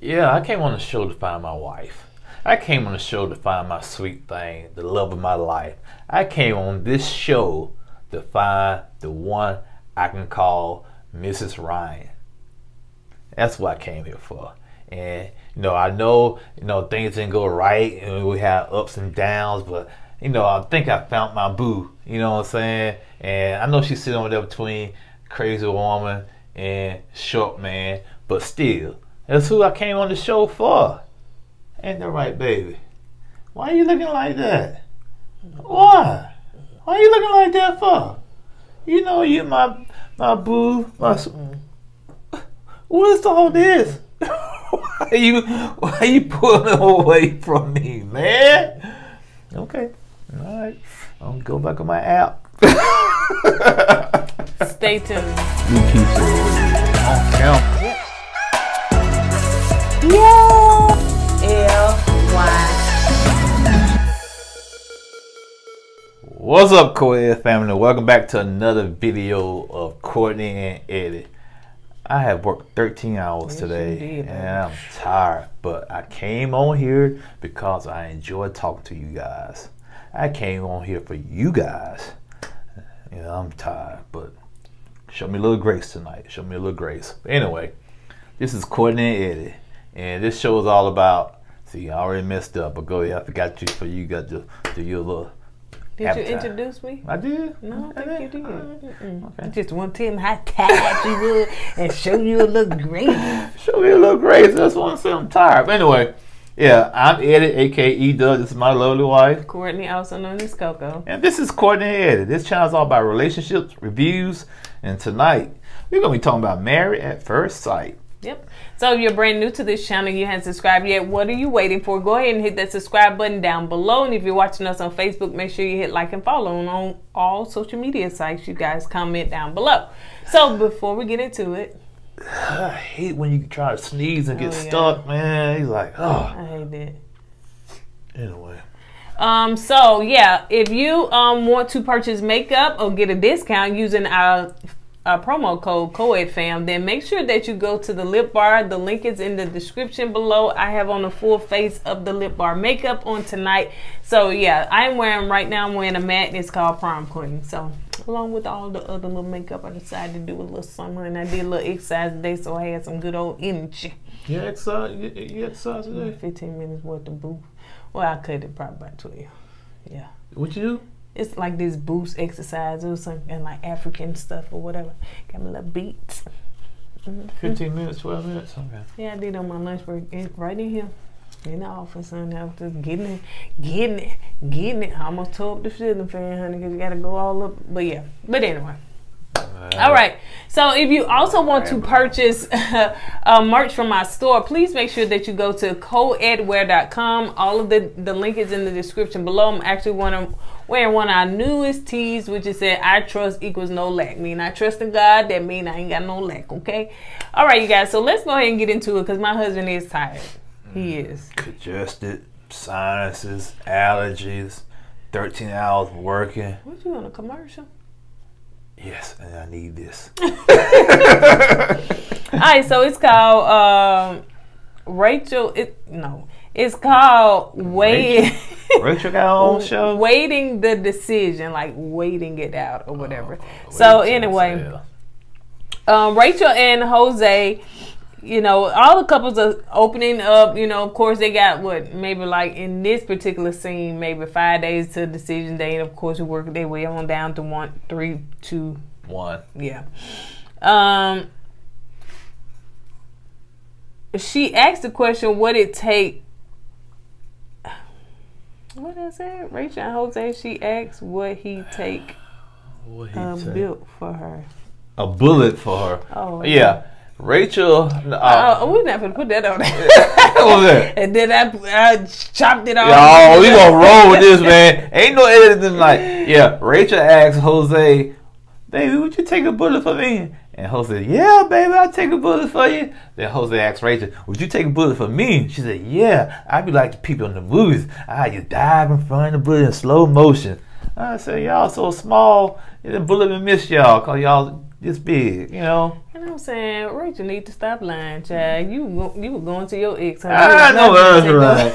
Yeah, I came on the show to find my wife. I came on the show to find my sweet thing, the love of my life. I came on this show to find the one I can call Mrs. Ryan. That's what I came here for. And I know things didn't go right, and we had ups and downs, but I think I found my boo. You know what I'm saying? And I know she's sitting over there between crazy woman and short man, but still, that's who I came on the show for. Ain't that right, baby? Why are you looking like that? Why? Why are you looking like that for? You my boo. What is all this? Why are you pulling away from me, man? Okay. All right. I'll go back on my app. Stay tuned. You keep it on. Yeah. LY. What's up, KOED family? Welcome back to another video of Kourtney and Eddie. I have worked 13 hours today, and I'm tired, but I came on here because I enjoy talking to you guys. I came on here for you guys. I'm tired, but show me a little grace tonight. Show me a little grace. But anyway, this is Kourtney and Eddie, and this show is all about. See, I already messed up, but go ahead. I forgot you got to do your little. Did you introduce me? I did. No, I think you did. Okay. I just want to tell him how tired you were and show you a little grace. Show me a little grace. That's what I'm saying. I'm tired. But anyway, yeah, I'm Eddie, aka Doug. This is my lovely wife, Kourtney, also known as Coco. and this is Kourtney and Eddie. This channel is all about relationships, reviews, and tonight we're gonna be talking about Married at First Sight. Yep. So if you're brand new to this channel, you haven't subscribed yet, what are you waiting for? Go ahead and hit that subscribe button down below. And if you're watching us on Facebook, make sure you hit like and follow. And on all social media sites, you guys comment down below. So before we get into it. I hate when you try to sneeze and get stuck, man. He's like, oh. I hate that. Anyway. So yeah, if you want to purchase makeup or get a discount using our promo code KOED fam, then make sure that you go to the lip bar. The link is in the description below. I have on the full face of the lip bar makeup on tonight. So yeah, I'm wearing a matte. It's called Prom Queen. So along with all the other little makeup, I decided to do a little summer, and I did a little exercise today, so I had some good old energy. You exercise today? 15 minutes worth of boost. Well, I cut it probably about 12. Yeah. What you do? It's like this boost exercise or something, and like African stuff or whatever. Got my little beats. 15 minutes, 12 minutes? Okay. Yeah, I did on my lunch break right in here in the office, and I was just getting it. I almost tore up the ceiling fan, honey, because you got to go all up. But yeah, but anyway. All right, so if you also want to purchase merch from my store, please make sure that you go to kourtneyandeddie.com. All of the link is in the description below. I'm actually wearing one of our newest tees, which is said, I trust equals no lack. Mean I trust in God, that mean I ain't got no lack, okay? All right, you guys, so let's go ahead and get into it, because my husband is tired. He is. Congested, sinuses, allergies, 13 hours working. What, you on a commercial? Yes, and I need this. All right, so it's called Rachel. It's called Wait. Rachel got her own show. Waiting the decision, like waiting it out or whatever. So anyway, Rachel and Jose. All the couples are opening up. Of course, they got maybe like in this particular scene, maybe 5 days to decision day, and of course, we work their way on down to 1, 3, 2, 1. Yeah. She asked the question, "What it take?" What I said, Rachel and Jose. She asked, "What he take?" Built for her. A bullet for her. Oh yeah. Rachel, we're not gonna put that on there. What was that? And then I chopped it off. Oh, we gonna roll with this, man. Ain't no editing tonight. Yeah, Rachel asked Jose, "Baby, would you take a bullet for me?" And Jose, "Yeah, baby, I'll take a bullet for you." Then Jose asked Rachel, "Would you take a bullet for me?" She said, "Yeah, I'd be like the people in the movies. You dive in front of the bullet in slow motion." I said, "Y'all so small, the bullet would miss y'all, cause y'all this big, you know. And I'm saying, Rachel need to stop lying, child. You were going to your ex. I know that's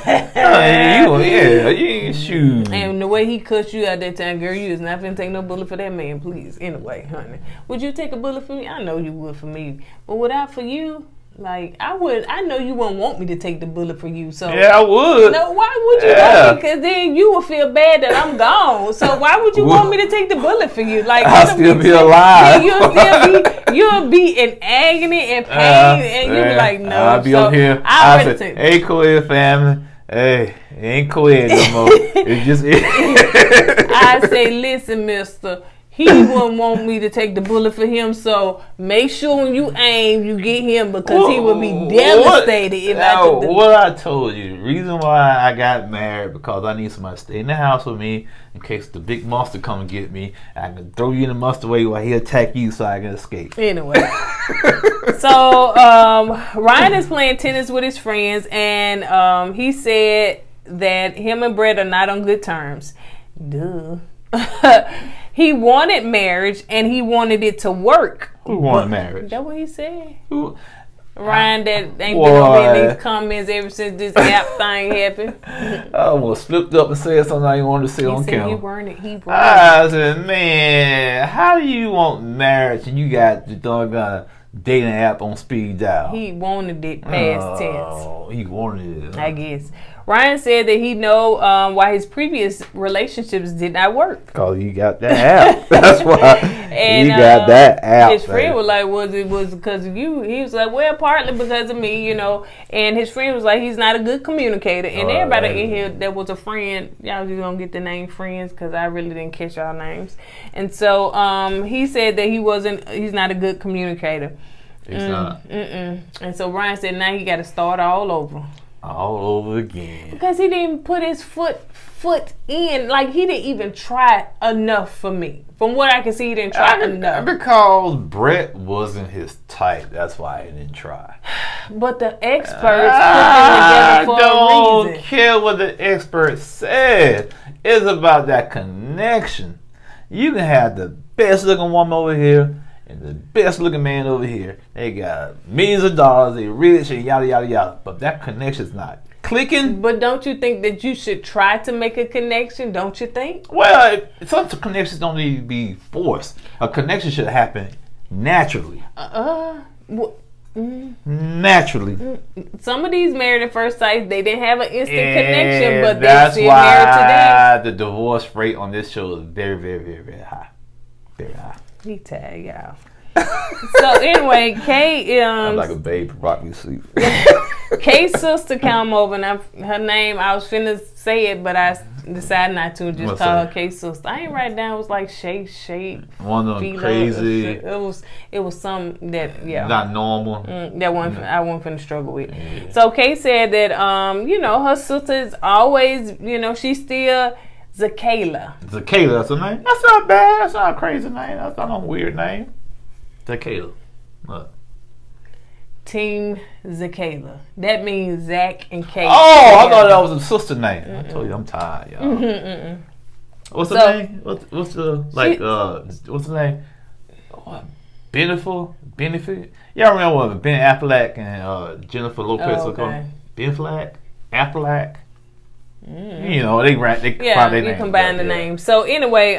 right. You shoot. And the way he cussed you out that time, girl, you is not finna take no bullet for that man, please. Anyway, honey, would you take a bullet for me? I know you would for me, but without for you. Like, I would. I know you wouldn't want me to take the bullet for you. So yeah, I would. No, why would you want me? Because then you would feel bad that I'm gone. So why would you want me to take the bullet for you? Like, I'll still be alive. You'll be in agony and pain, and you'll be like, no. I'll be up here. I'll say, hey, KOED family. Hey, it ain't KOED no more. It's just I say, listen, mister. He wouldn't want me to take the bullet for him, so make sure when you aim, you get him because he would be devastated if I took the... What I told you, the reason why I got married, because I need somebody to stay in the house with me in case the big monster come and get me. I can throw you in the monster way while he attack you so I can escape. Anyway. So, Ryan is playing tennis with his friends, and he said that him and Brett are not on good terms. Duh. He wanted marriage and he wanted it to work. Who wanted marriage? That what he said? Who? Ryan that ain't been over in these comments ever since this app thing happened. I almost flipped up and said something I didn't want to say on camera. He weren't it. I said, man, how do you want marriage and you got the doggone dating app on speed dial? He wanted it past tense. Oh, he wanted it. I guess. Ryan said that he know why his previous relationships did not work. Because you got that app. That's why and, you got that app. His friend was like, was because of you? He was like, well, partly because of me, you know. And his friend was like, he's not a good communicator. And everybody in here that was a friend, y'all just gonna get the name friends because I really didn't catch y'all names. And so he said that he's not a good communicator. He's not. And so Ryan said now he got to start all over. All over again. Because he didn't put his foot in. Like, he didn't even try enough for me. From what I can see, he didn't try enough. Because Brett wasn't his type. That's why he didn't try. But the experts put them together for a reason. I don't care what the experts said. It's about that connection. You can have the best looking woman over here and the best looking man over here. They got millions of dollars, they rich and yada yada yada. But that connection's not clicking. But don't you think that you should try to make a connection? Don't you think? Well, some connections don't need to be forced. A connection should happen naturally. Naturally. Some of these married at first sight, they didn't have an instant connection, but they're still married today. That's why the divorce rate on this show is very, very, very, very high. Very high. He tagged y'all. So anyway, Kay I'm like a babe rock me sleep. Kay's sister came over and her name I was finna say it, but I decided not to. Just call her Kay's sister. I ain't write down. It was like Shay. One of them crazy. It was some that not normal. That one I wasn't finna struggle with. Yeah. So Kay said that you know, her sister is always, you know, she's still Zakayla. Zakayla, that's her name? That's not bad. That's not a crazy name. That's not a weird name. Zakayla. What? Team Zakayla. That means Zach and Kay. Oh, I thought that was a sister name. I told you I'm tired, y'all. What's the name? What's the what's the name? What? Benefit? Y'all remember what Ben Affleck and Jennifer Lopez were called? Ben Affleck. You know, they you combine the names. So anyway,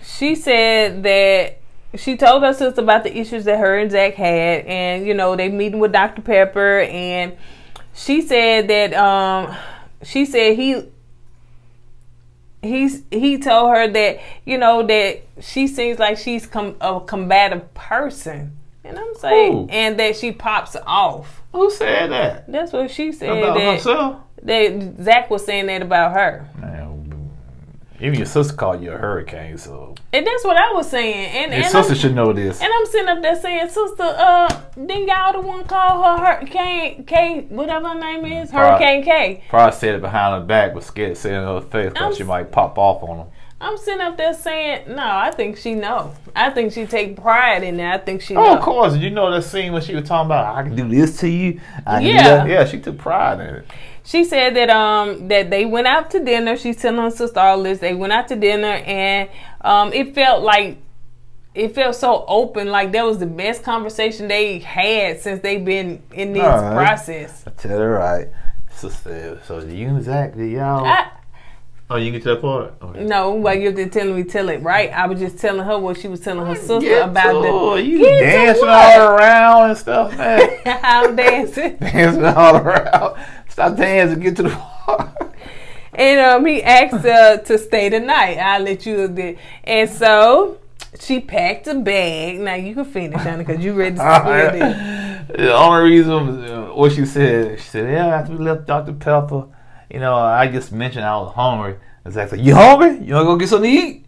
she said that she told her sister about the issues that her and Zach had, and you know, they meeting with Dr. Pepper, and she said that he told her that, you know, that she seems like she's a combative person. And I'm saying, and that she pops off. Who said that? That's what she said. About herself? That Zach was saying that about her. Man, even your sister called you a hurricane, so. And that's what I was saying. And your sister should know this. And I'm sitting up there saying, sister, then y'all the one call her Hurricane K, whatever her name is, Hurricane K. Probably said it behind her back, but scared to say it in her face because she might pop off on them. I'm sitting up there saying, no, I think she know. I think she take pride in that. I think she know. Oh, of course. You know that scene when she was talking about, I can do this to you. I can do that. Yeah, she took pride in it. She said that that they went out to dinner. She's telling her sister all this. They went out to dinner, and it felt like it felt so open, like that was the best conversation they had since they've been in this process. I tell her right. So you and Zach, y'all. Oh, you get to that part? Okay. No, while you're there telling me, tell it right. I was just telling her what she was telling her sister about the. You dancing all around and stuff, man. I'm dancing. Dancing all around. Stop dancing, get to the part. And he asked her to stay the night. I'll let you there. And so she packed a bag. Now you can finish, honey, because you ready to spill it. The only reason what she said, yeah, after we left Dr. Pepper, you know, I just mentioned I was hungry. It's like, you hungry? You want to go get something to eat?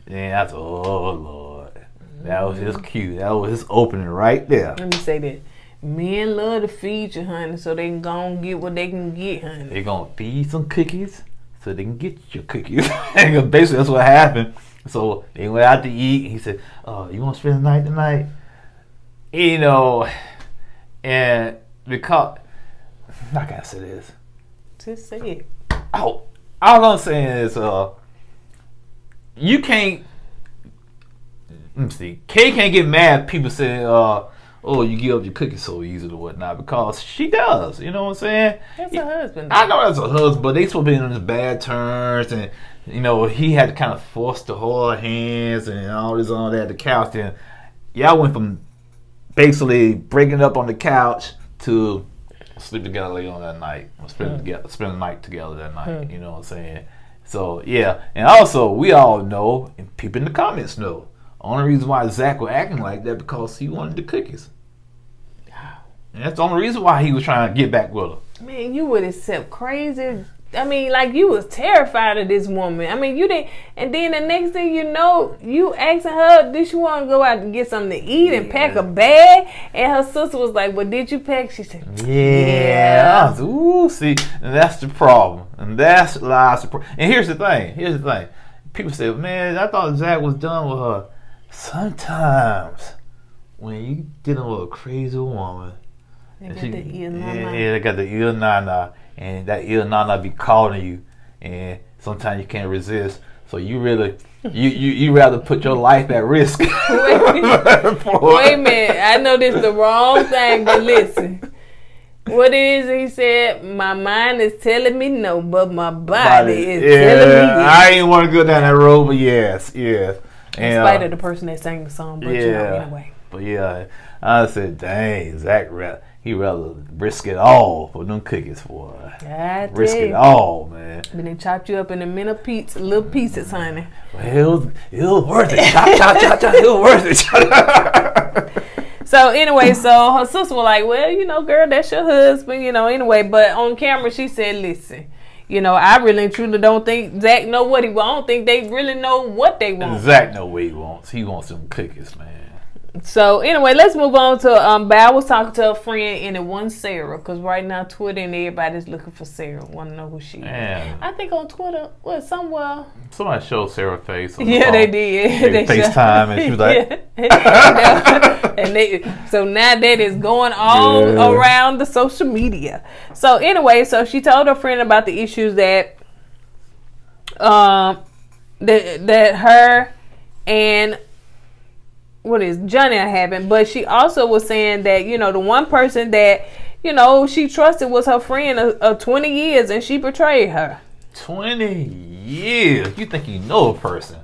And I thought, oh, Lord. That was just cute. That was his opening right there. Let me say that. Men love to feed you, honey, so they can go and get what they can get, honey. They're going to feed some cookies so they can get your cookies. Basically, that's what happened. So they went out to eat. He said, oh, you want to spend the night tonight? You know, and because, how can I say this? Just say it. Oh, all I'm saying is, you can't, let me see, Kay can't get mad at people saying, oh, you give up your cookies so easily or whatnot, because she does, you know what I'm saying? That's her husband. I know that's her husband, but they supposed to be on his bad terms, and, you know, he had to kind of force to hold her hands and all this on that, the couch, and y'all went from basically breaking up on the couch to sleep together later on that night, spend the night together that night, you know what I'm saying? So, yeah, and also, we all know, and people in the comments know, only reason why Zach was acting like that because he wanted the cookies. And that's the only reason why he was trying to get back with her. Man, you would accept crazy. I mean, like, you was terrified of this woman. I mean, you didn't. And then the next thing you know, you asking her, did she want to go out and get something to eat and pack a bag? And her sister was like, well, did you pack? She said, yeah. Ooh, see, and that's the problem. And that's lies. And here's the thing. People say, man, I thought Zach was done with her. Sometimes when you dealing with a crazy woman, they got the ill nana. Yeah, they got the ill nana, and that ill nana be calling you, and sometimes you can't resist. So you really, you rather put your life at risk. Wait a minute, I know this is the wrong thing, but listen. What it is, he said, my mind is telling me no, but my body is telling me yes. I ain't want to go down that road, but yes. In spite of the person that sang the song, but you know, anyway. But yeah, I said, dang, Zach, he rather risk it all for them cookies, boy. Risk it all, man. But they chopped you up in little pieces, honey. Well, it was worth it. Chop. It was worth it. So anyway, so her sister was like, well, you know, girl, that's your husband, you know, anyway. But on camera, she said, listen, you know, I really and truly don't think Zach know what he wants. I don't think they really know what they want. Zach know what he wants. He wants some cookies, man. So anyway, let's move on to Val was talking to a friend, and it wasn't Sarah, because right now Twitter and everybody's looking for Sarah. Want to know who she is? I think on Twitter, somewhere somebody showed Sarah's face. Yeah, they did. They FaceTime, and she was like, so now that is going all around the social media. So anyway, so she told her friend about the issues that that her and Johnny having, but she also was saying that, you know, the one person that, you know, she trusted was her friend of 20 years, and she betrayed her. 20 years? You think you know a person?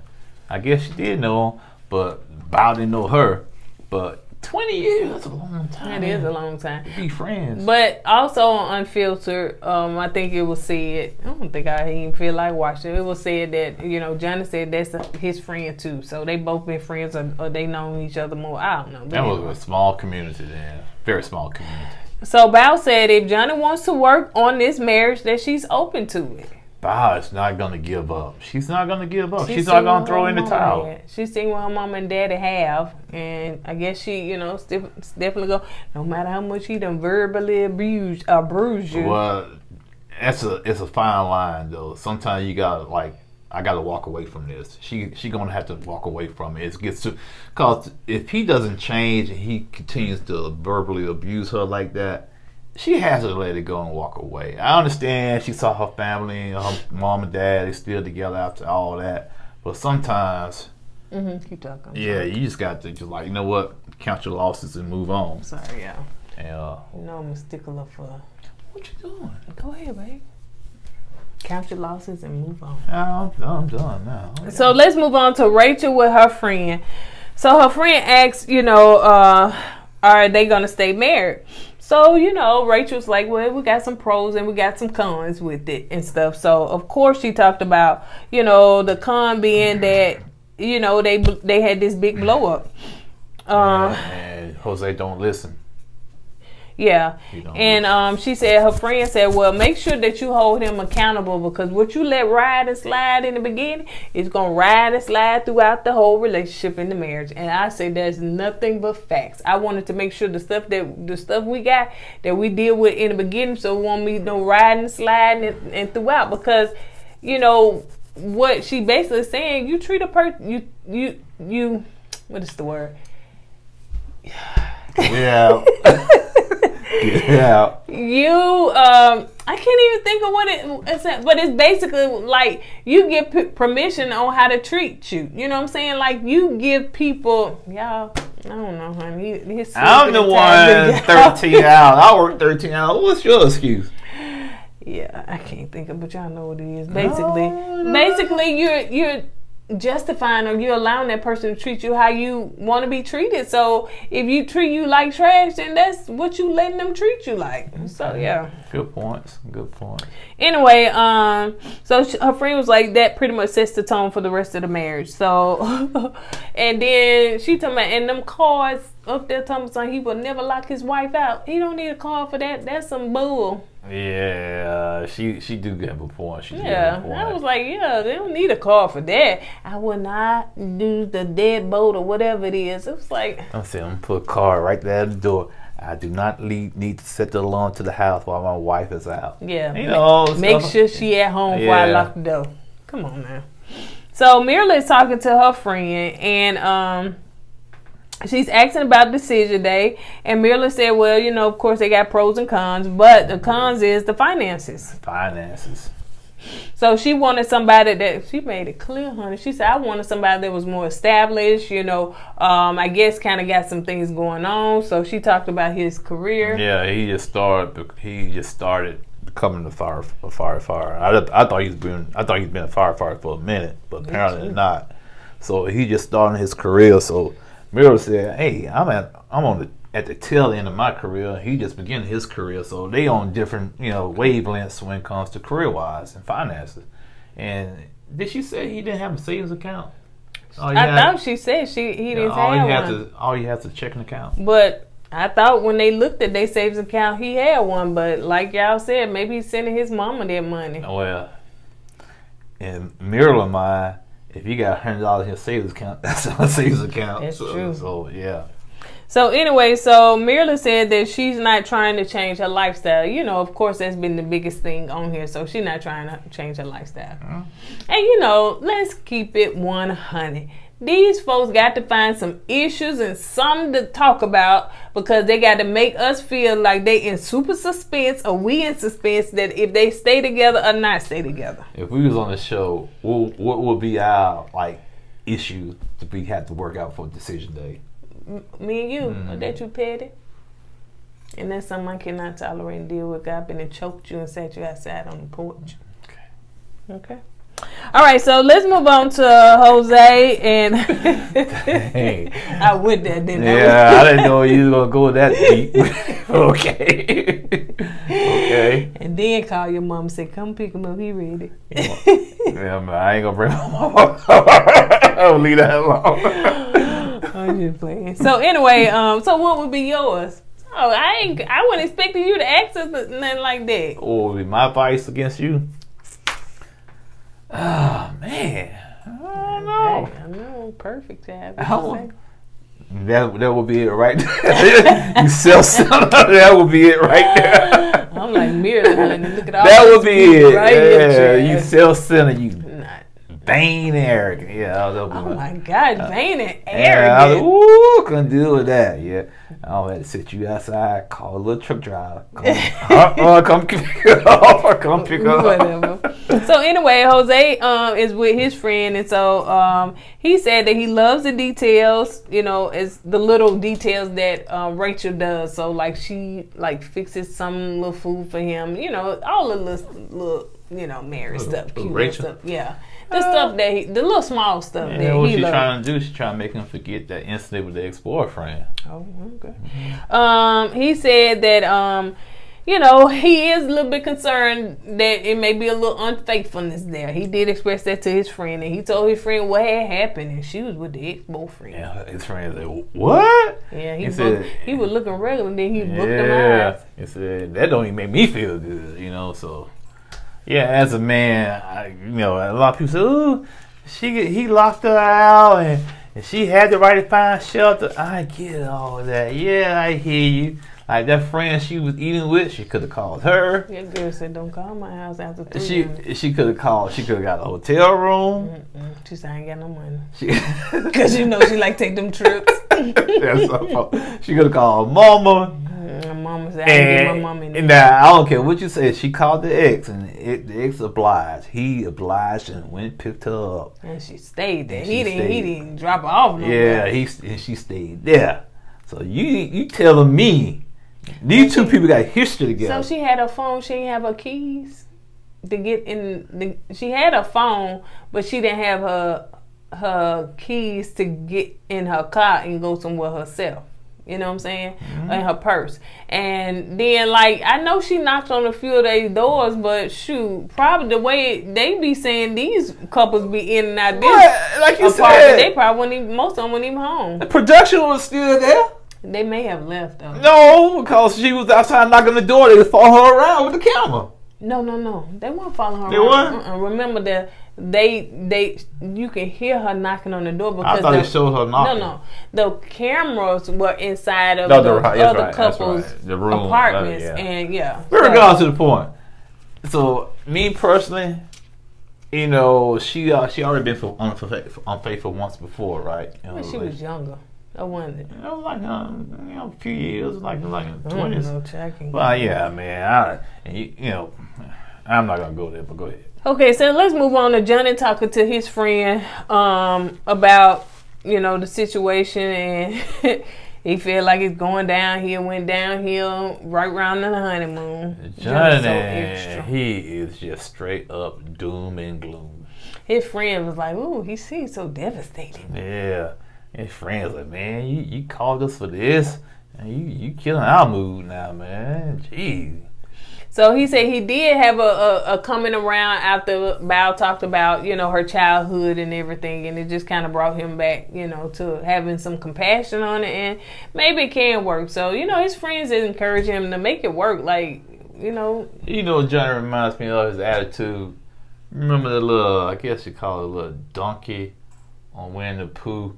I guess she did know him, but Bow didn't know her. But 20 years, that's a long time. It is a long time. Be friends. But also on Unfiltered, I think it was said, I don't think I even feel like watching it. It was said that, you know, Johnny said that's his friend too. So they both been friends, or they known each other more. I don't know. That was a small community then. Very small community. So Bow said if Johnny wants to work on this marriage, that she's open to it. Bow is not going to give up. She's not going to give up. She's not going to throw in the towel. She's seen what her mom and daddy have, and I guess she, you know, definitely go, no matter how much he done verbally bruised you. Well, it's a fine line, though. Sometimes you got to, like, I got to walk away from this. She going to have to walk away from it. It gets to, because if he doesn't change and he continues to verbally abuse her like that, she has to let it go and walk away. I understand she saw her family, her mom and dad, they still together after all that. But sometimes Keep talking. Yeah, you just got to just like, you know what? Count your losses and move on. Sorry, yeah. Yeah. You know I'm a stickler for. What you doing? Go ahead, babe. Count your losses and move on. I'm done now. Okay. So let's move on to Rachel with her friend. So her friend asks, you know, are they gonna stay married? So, you know, Rachel's like, well, we got some pros and we got some cons with it and stuff. So, of course, she talked about, you know, the con being that, you know, they had this big blow up. And Jose don't listen. Yeah. And she said, her friend said, well, make sure that you hold him accountable, because what you let ride and slide in the beginning is going to ride and slide throughout the whole relationship in the marriage. And I say that's nothing but facts. I wanted to make sure the stuff we got that we deal with in the beginning, so we won't be no riding and sliding and throughout, because, you know, what she basically saying, you treat a person, you, what is the word? Yeah. Yeah. I can't even think of what it's, but it's basically like you give permission on how to treat you. You know what I'm saying? Like you give people, y'all. I don't know, honey. I'm the one 13 hours. I work 13 hours. What's your excuse? Yeah, I can't think of, but y'all know what it is. Basically, you're justifying, or you're allowing that person to treat you how you want to be treated. So if you treat you like trash, then that's what you letting them treat you like. So yeah, good points. Anyway, so her friend was like, that pretty much sets the tone for the rest of the marriage. So and then she talking about, and them cards up there talking about he will never lock his wife out. He don't need a card for that. That's some bull. Yeah, she do get a point. I was like, yeah, they don't need a car for that. I will not do the deadbolt or whatever it is. It was like, I'm saying, I'm gonna put a card right there at the door. I do not need to set the alarm to the house while my wife is out. Yeah, you know, make sure she at home before I lock the door. Come on now. So Mirla is talking to her friend, and she's asking about decision day, and Mirla said, well, you know, of course they got pros and cons, but the cons is the finances. So she wanted somebody that, she made it clear, honey. She said, I wanted somebody that was more established, you know, I guess kind of got some things going on. So she talked about his career. Yeah, he just started becoming a firefighter. I thought he's been a firefighter for a minute, but apparently not. So he just started his career. So Mirror said, hey, I'm at the tail end of my career. He just beginning his career. So they on different, you know, wavelengths when it comes to career-wise and finances. And did she say he didn't have a savings account? I thought she said he didn't have one. All you have to check an account. But I thought when they looked at their savings account, he had one. But like y'all said, maybe he's sending his mama that money. Well, in Mirror mind, if you got $100 in your savings account, that's a savings account. That's true. So yeah. So anyway, so Mirla said that she's not trying to change her lifestyle. You know, of course, that's been the biggest thing on here. So she's not trying to change her lifestyle. And you know, let's keep it 100. These folks got to find some issues and something to talk about, because they got to make us feel like they in super suspense, or we in suspense that if they stay together or not stay together. If we was on the show, what would be our issue that we had to work out for decision day? Me and you, or that you petty, and that's something I cannot tolerate and deal with. I've been and choked you and sat you outside on the porch. Okay. All right, so let's move on to Jose and hey. I went there, didn't I? Yeah, I didn't know you was gonna go that deep. Okay. Okay. And then call your mom and say, "Come pick him up. He ready." Yeah, man, I ain't gonna bring my mom. I'll leave that alone. I'm just playing. So anyway, so what would be yours? Oh, I wasn't expecting you to ask us nothing like that. What would be my advice against you? Oh man, I don't know. I know, perfect tab. That would be it right there. You self-centered. That would be it right there. I'm like Mirror, honey. Look at all that would be it. Right yeah, you self-centered. You vain and arrogant. Yeah, oh my God, vain and arrogant. Yeah, ooh, couldn't deal with that. Yeah, I had to sit you outside, call a little truck driver. Come pick it up. Come pick it up. Whatever. So anyway, Jose is with his friend, and so he said that he loves the details, you know, as the little details that Rachel does. So like she like fixes some little food for him, you know, all the little you know, married stuff, cute Rachel stuff, yeah. The stuff that the little small stuff that what he she's loves. trying to do, she's trying to make him forget that incident with the ex-boyfriend. Oh, okay. He said that you know, he is a little bit concerned that it may be a little unfaithfulness there. He did express that to his friend, and he told his friend what had happened, and she was with the ex-boyfriend. Yeah, his friend said, "What?" Yeah, he was looking regular, and then he booked them eyes. He said, "That don't even make me feel good," you know. So, yeah, as a man, you know, a lot of people say, "Ooh, he locked her out, and she had the right to find shelter." I get all of that. Yeah, I hear you. Like that friend she was eating with, she could have called her. Yeah, girl said, "Don't call my house after 3." She could have called. She could have got a hotel room. She said, "I ain't got no money." Because you know she like take them trips. That's her fault. She could have called mama. My mama said, "I ain't get my mama in there." Now I don't care what you say. She called the ex, and the ex obliged. He obliged and went and picked her up. And she stayed there. He didn't drop her off. Yeah, she stayed there. So you telling me? These two people got history together. So she had her phone. She didn't have her keys to get in. She had her phone, but she didn't have her keys to get in her car and go somewhere herself. You know what I'm saying? In her purse. And then, like, I know she knocked on a few of their doors, but shoot, probably the way they be saying these couples be in and out this like you apartment, said, they probably wasn't even, most of them weren't even home. The production was still there. They may have left though. No, because she was outside knocking the door. They was following her around with the camera. No. They weren't following her they around. Weren't? Remember that you can hear her knocking on the door because I thought they showed her knocking. No. The cameras were inside of the other couples' the room, apartments, and Regardless to the point. So me personally, you know, she already been unfaithful once before, right? When she was younger. I wonder. It was like a few years, like in the 20s. Well, yeah, man. You know, I'm not gonna go there, but go ahead. Okay, so let's move on to Johnny talking to his friend about, you know, the situation, and he feel like it's going downhill. Went downhill right around the honeymoon. Johnny, he is just straight up doom and gloom. His friend was like, "Ooh, he seems so devastated." Yeah. His friends like, "Man, you called us for this, and you killing our mood now, man. Jeez." So he said he did have a coming around after Bao talked about, you know, her childhood and everything, and it just kind of brought him back, you know, to having some compassion on it, and maybe it can work. So, you know, his friends encourage him to make it work, like, you know. You know, Johnny reminds me of his attitude. Remember the little, I guess you call it a little donkey on Winnie the Pooh?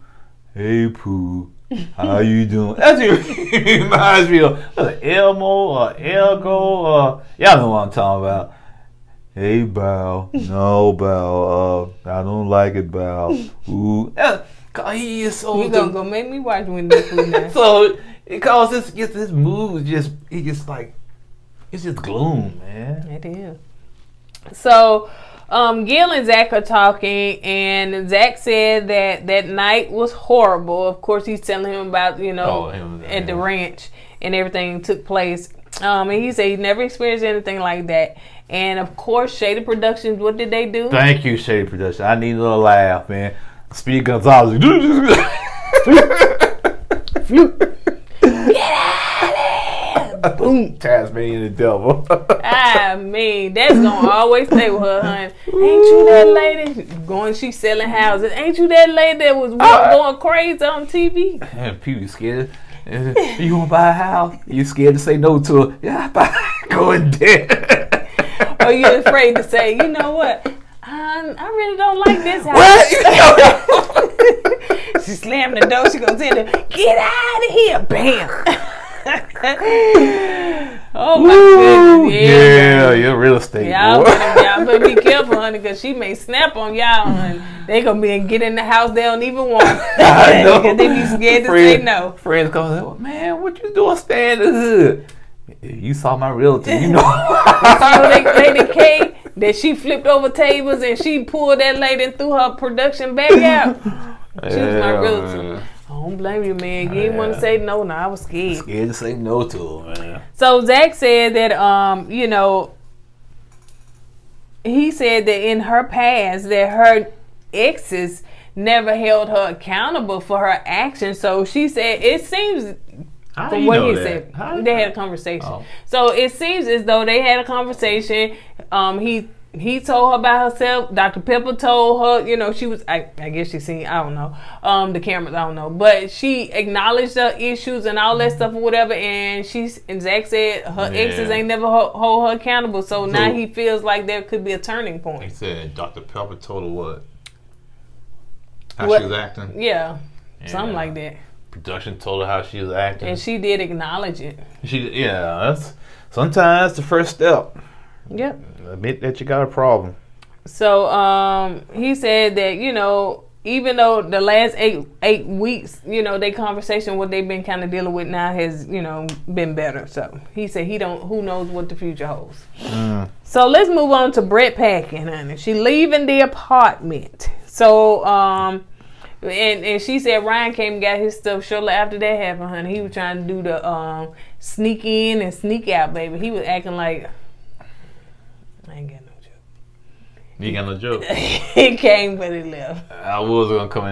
"Hey Pooh, how you doing?" That's what it reminds me of Elmo or Elgo or y'all know what I'm talking about. "Hey Bao, no Bao, I don't like it Bao. Ooh, he is so. You gonna go make me watch Winnie the Pooh now? So it causes this mood it's just gloom, man. It is. So. Gil and Zach are talking, and Zach said that night was horrible. Of course, he's telling him about, you know, at the ranch and everything took place. And he said he never experienced anything like that. And of course, Shady Productions, what did they do? Thank you, Shady Productions. I need a little laugh, man. Speed Gonzalez. Get out of here! Boom. Tasmanian the devil. I mean, that's gonna always stay with her, honey. Ain't you that lady? She's selling houses. Ain't you that lady that was going crazy on TV? And people scared. You want to buy a house? You scared to say no to her? Yeah, go in there. Or you afraid to say, you know what? I really don't like this house. She slammed the door. She goes in there. Get out of here! Bam. Oh my goodness! Yeah, you're real estate. Y'all better be careful, honey, because she may snap on y'all, honey. They gonna be and get in the house they don't even want. I know. Because they be scared to say no. Friends come, "Man, what you doing staying in the hood?" You saw my realtor, you know. Lady K, that she flipped over tables and she pulled that lady and threw her production bag out. She was my relative. I don't blame you, man. You didn't want to say no. No, I was scared. Scared to say no to her, man. So Zach said that, you know, he said that in her past that her exes never held her accountable for her actions. So she said it seems from what he said they had a conversation. Oh. So it seems as though they had a conversation. He told her about herself. Dr. Pepper told her, you know, she was, I guess she seen, I don't know, the cameras, I don't know. But she acknowledged the issues and all that stuff or whatever. And Zach said her exes ain't never hold her accountable. So now he feels like there could be a turning point. He said Dr. Pepper told her what? How she was acting? Yeah, something like that. Production told her how she was acting. And she did acknowledge it. That's sometimes the first step. Yep. Admit that you got a problem. So he said that, you know, even though the last eight weeks, you know, their conversation, what they've been kind of dealing with now has, you know, been better. So he said who knows what the future holds. So let's move on to Brett packing, honey. She leaving the apartment. So and she said Ryan came and got his stuff shortly after that happened, honey. He was trying to do the sneak in and sneak out, baby. He was acting like I ain't got no joke. You got no joke? He came, but he left. I was gonna come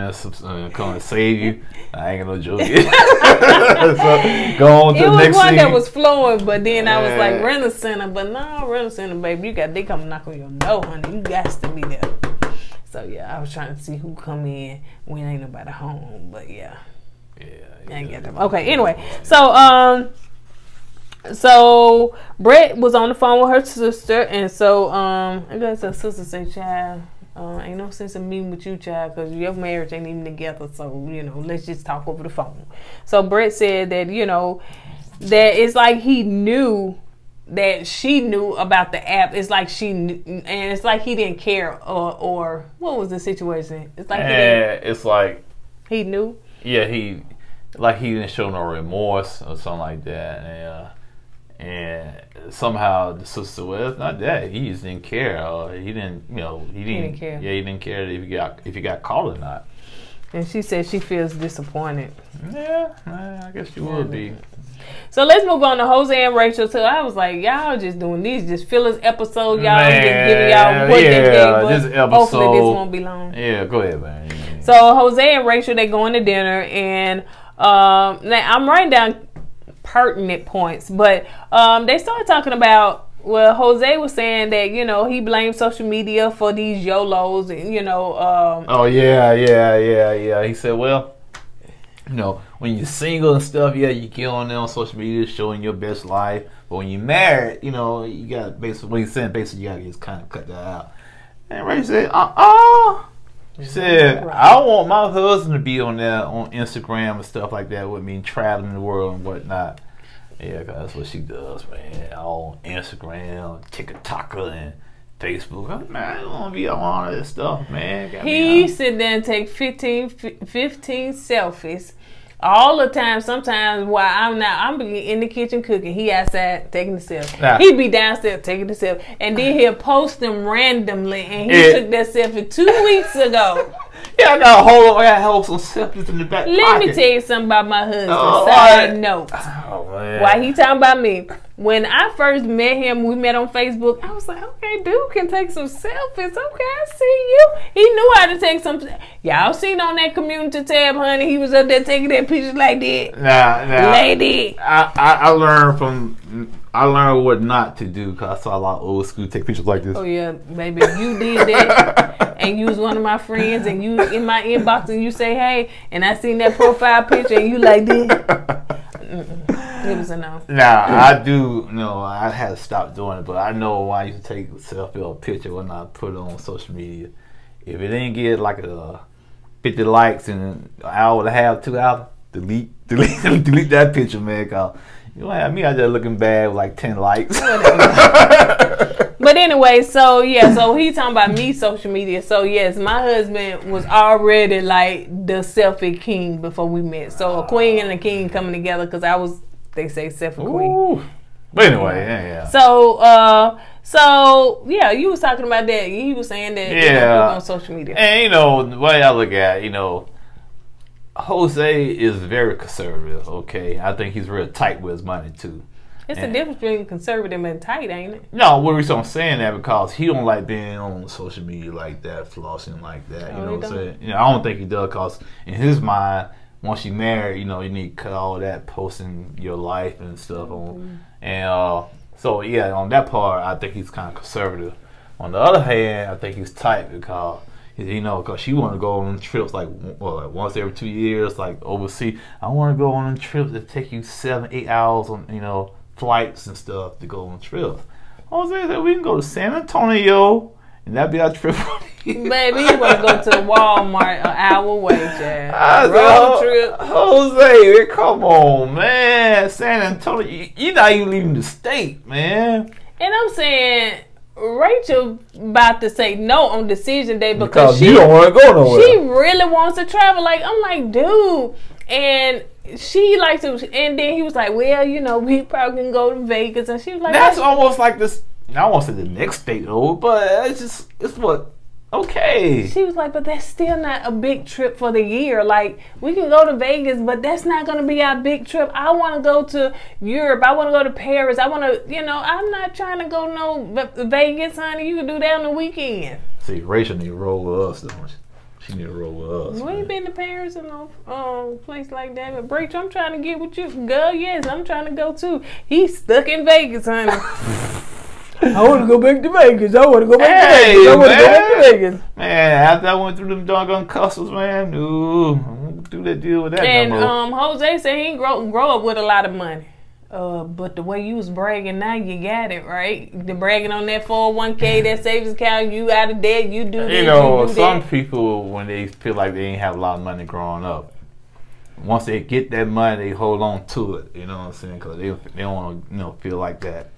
and save you. I ain't got no joke. So go on to the next scene. It was one that was flowing, but then I was like, Rental Center. But no, Rental Center, baby. They come knock on your door, honey. You got to be there. So, yeah, I was trying to see who come in when ain't nobody home. But, yeah. I ain't got them. Okay, anyway. So Brett was on the phone with her sister, and so I guess her sister said, "Child, ain't no sense in meeting with you, child, because your marriage ain't even together. So you know, let's just talk over the phone." So Brett said that that it's like he knew that she knew about the app. It's like she knew, and it's like he didn't care, or what was the situation? It's like it's like he knew. Yeah, he didn't show no remorse or something like that, and somehow the sister, well, it's not that he just didn't care. He didn't care. Yeah, he didn't care if he got caught or not. And she said she feels disappointed. Yeah, I guess she would be. So let's move on to Jose and Rachel. So I was like, y'all just doing these just fillers episode. Y'all just giving y'all what they gave us. This episode, hopefully this won't be long. Yeah, go ahead, man. Yeah. So Jose and Rachel, they going to dinner, and now I'm writing down pertinent points, but they started talking about, well, Jose was saying that, you know, he blames social media for these YOLOs, and, you know. Oh, yeah. He said, well, you know, when you're single and stuff, yeah, you get on there on social media showing your best life. But when you're married, you know, you got to basically, what he's saying, basically, you got to just kind of cut that out. And Rachel said, She said, I want my husband to be on there on Instagram and stuff like that with me, traveling the world and whatnot. Yeah, cause that's what she does, man. On Instagram, TikTok, and Facebook. Man, I don't want to be on all of this stuff, man. He sit there and take 15 selfies all the time. Sometimes while I'm in the kitchen cooking, he outside taking the selfie. Nah. He be downstairs taking the selfie, and then he'll post them randomly. And he took that selfie 2 weeks ago. Yeah, I gotta hold some selfies in the back Let pocket. me tell you something about my husband. Side note. Oh, man. Why he talking about me? When I first met him, we met on Facebook. I was like, okay, dude can take some selfies. Okay, I see you. He knew how to take some. Y'all seen on that community tab, honey. He was up there taking that picture like that. Nah. Lady. I learned what not to do because I saw a lot of old school take pictures like this. Oh yeah, baby, if you did that and you was one of my friends and you in my inbox and you say hey, and I seen that profile picture and you like this, it was a no. Now I do know I had to stop doing it, but I know why I used to take a selfie or a picture when I put it on social media. If it didn't get like 50 likes in an hour and a half, 2 hours, delete that picture, man. Cause you know, me out there looking bad with like 10 likes. But anyway, so he talking about me social media. So yes, my husband was already like the selfie king before we met. So a queen and a king coming together because they say selfie queen. But anyway, yeah. So So yeah, you was talking about that. He was saying that on social media. And you know, the way I look at it, you know, Jose is very conservative. Okay, I think he's real tight with his money too. It's a difference between conservative and tight, ain't it? No, what reason I'm saying that because he don't like being on social media like that, flossing like that. You know what I'm saying? You know, I don't think he does because in his mind, once you married, you know, you need to cut all that posting your life and stuff on. And so yeah, on that part, I think he's kind of conservative. On the other hand, I think he's tight because. You know, because she want to go on trips like once every 2 years, like overseas. I want to go on trips that take you 7-8 hours on, you know, flights and stuff to go on trips. Jose said we can go to San Antonio and that'd be our trip. Baby, you want to go to Walmart an hour away, Chad. Road trip. Jose, come on, man. San Antonio, you're not even leaving the state, man. And I'm saying. Rachel about to say no on decision day because she don't want to go nowhere. She really wants to travel. Like I'm like, dude, and she likes to. And then he was like, well, you know, we probably can go to Vegas, and she was like, that's almost like this. I won't say the next state though, but it's what. Okay. She was like, but that's still not a big trip for the year. Like, we can go to Vegas, but that's not going to be our big trip. I want to go to Europe. I want to go to Paris. I want to, you know, I'm not trying to go no Vegas, honey. You can do that on the weekend. See, Rachel need to roll with us, don't she? She need to roll with us. We ain't been to Paris or no place like that. But, Rachel, I'm trying to get with you. Girl, yes, I'm trying to go, too. He's stuck in Vegas, honey. I want to go back to Vegas. I want to go back to Vegas. I want to go back to Vegas. Man, after I went through them doggone customs, man, ooh, I won't do that deal with that and, no more. Jose said he ain't grow up with a lot of money. But the way you was bragging, now you got it, right? The bragging on that 401k, that savings account, you out of debt, you do this, you know, you do some that. people, when they feel like they ain't have a lot of money growing up, once they get that money, they hold on to it. You know what I'm saying? Because they don't want to, you know, feel like that.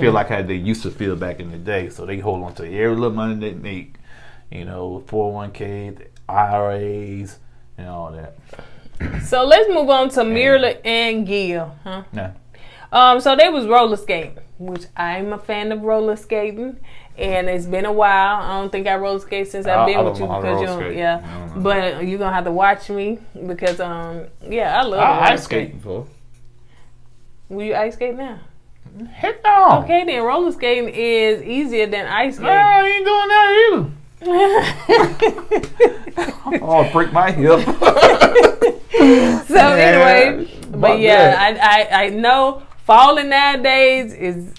Feel like how they used to feel back in the day, so they hold on to every little money they make, you know, 401k, the IRAs, and all that. So let's move on to Mirla and Gil, huh? Yeah. So they was roller skating, which I'm a fan of roller skating, and it's been a while. I don't think I roller skate since I've been with you because you don't, yeah. But you're gonna have to watch me because yeah, I love ice skating before. Will you ice skate now? Heck no. Okay, then roller skating is easier than ice skating. No, I ain't doing that either. I'll break my hip. So anyway, but yeah, I know falling nowadays is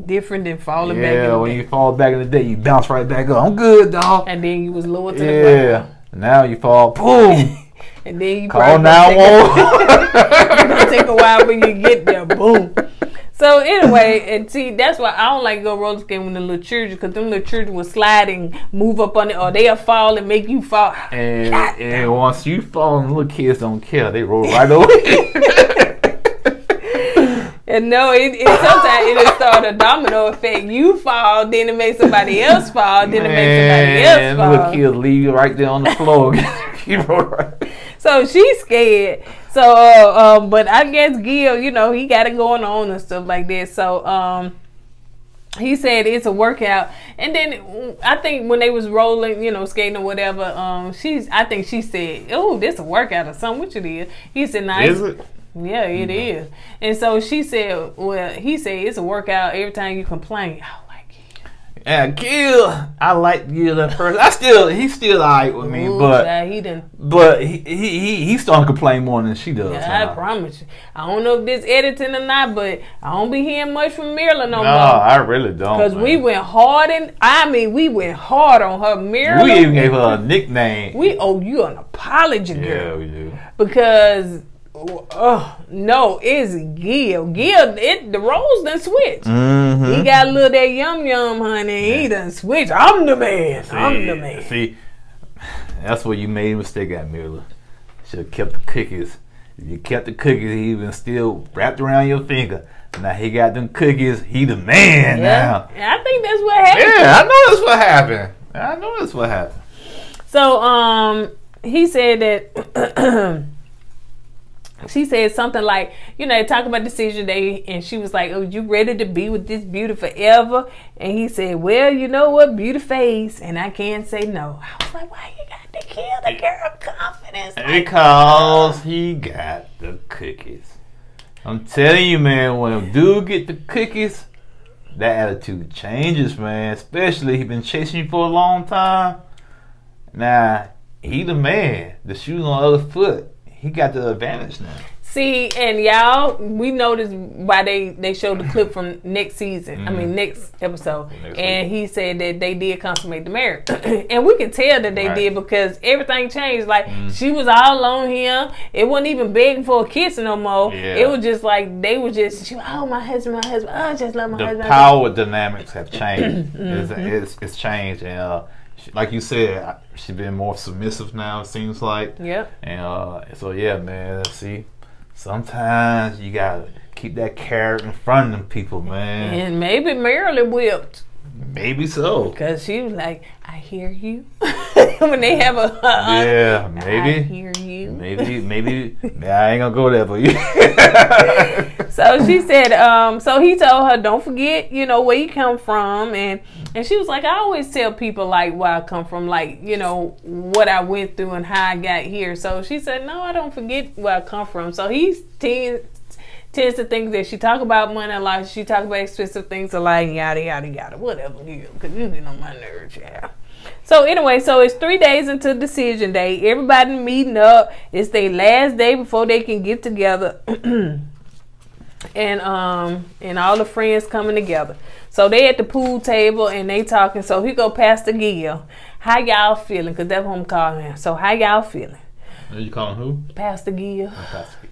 different than falling back in the day. Yeah, when you fall back in the day, you bounce right back up. I'm good, dog. And then you was lower to the ground. Now you fall, boom. And then you call 911. It's gonna take a while when you get there, boom. So anyway, and see, that's why I don't like to go roller skating with the little children, because them little children will slide and move up on it, or they'll fall and make you fall. And once you fall, the little kids don't care; they roll right over. And no, it sometimes it'll start a domino effect. You fall, then it makes somebody else fall, then it makes somebody else fall. Little kids leave you right there on the floor. You roll right. So she's scared. So, but I guess Gil, you know, he got it going on and stuff like that. So, he said it's a workout. And then I think when they was rolling, you know, skating or whatever, I think she said, "Oh, this a workout or something." Which it is. He said, "Nice." Is it? Yeah, it is. And so she said, well, he said it's a workout every time you complain. Yeah, Gil, I like Gil at first. He's still alright with me, but he's starting to complain more than she does. Yeah, I promise you. I don't know if this editing or not, but I don't be hearing much from Mirla no more. No, I really don't. Because we went hard we went hard on her. Mirla. We even gave her a nickname. We owe you an apology, girl. Yeah, we do. Because no, it's Gil. The roles done switched. Mm-hmm. He got a little that yum, honey. Yeah. He done switched. I'm the man. I'm the man. See, that's where you made a mistake at, Mirla. Should have kept the cookies. If you kept the cookies, he even still wrapped around your finger. Now he got them cookies. He the man now. I think that's what happened. Yeah, I know that's what happened. So, he said that she said something like, you know, talk about decision day, and she was like, "Oh, you ready to be with this beauty forever?" And he said, "Well, you know what, beauty phase, and I can't say no." I was like, "Why you got to kill the girl confidence?" Because he got the cookies. I'm telling you, man, when a dude get the cookies, that attitude changes, man. Especially he been chasing you for a long time. Now he the man. The shoes on the other foot. He got the advantage now. See, and y'all, we noticed why they showed the clip from next season. I mean, next episode. And he said that they did consummate the marriage. And we can tell that they did because everything changed. Like, she was all on him. It wasn't even begging for a kiss no more. Yeah. It was just like, they were just, she was, oh, my husband. Oh, I just love my husband. The power dynamics have changed. It's changed. And like you said, she's been more submissive now, it seems like. Yep. And so, yeah, man, see. Sometimes you gotta keep that carrot in front of them people, man. And maybe Marilyn whipped. Maybe so. Because she was like, I hear you. When they have a yeah, maybe. I hear you. Maybe. I ain't gonna go there for you. So she said, so he told her, don't forget, you know, where you come from. And she was like, I always tell people, like, where I come from, like, you know, what I went through and how I got here. So she said, no, I don't forget where I come from. So he tends to think that she talk about money a lot. She talk about expensive things a lot, yada, yada, yada, whatever, because you get on my nerves, yeah. So anyway, so it's 3 days into decision day. Everybody meeting up. It's their last day before they can get together. And all the friends coming together. So they at the pool table and they talking. So here go Pastor Gill. How y'all feeling? Because that's what I'm calling him. So how y'all feeling? Are you calling who? Pastor Gill.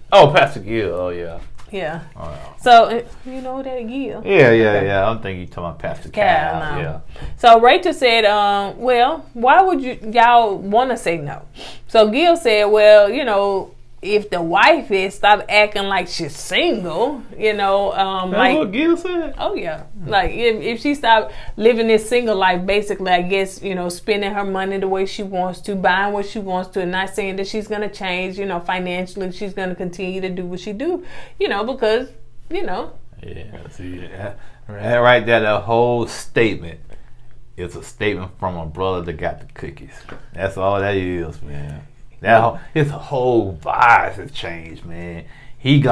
Pastor Gill. Oh, yeah. Yeah. Oh, yeah. So, you know that Gill? Yeah. I'm thinking you talking about Pastor Cal. No. Yeah. So Rachel said, well, why would y'all want to say no? So Gill said, well, you know, if the wife is, stop acting like she's single, you know. That's like what Gill said? Oh, yeah. Like, if she stopped living this single life, basically, I guess, you know, spending her money the way she wants to, buying what she wants to, and not saying that she's going to change, you know, financially. She's going to continue to do what she do, you know, because, you know. Yeah, see, right there, the whole statement is a statement from a brother that got the cookies. That's all that is, man. His whole vibe has changed, man. He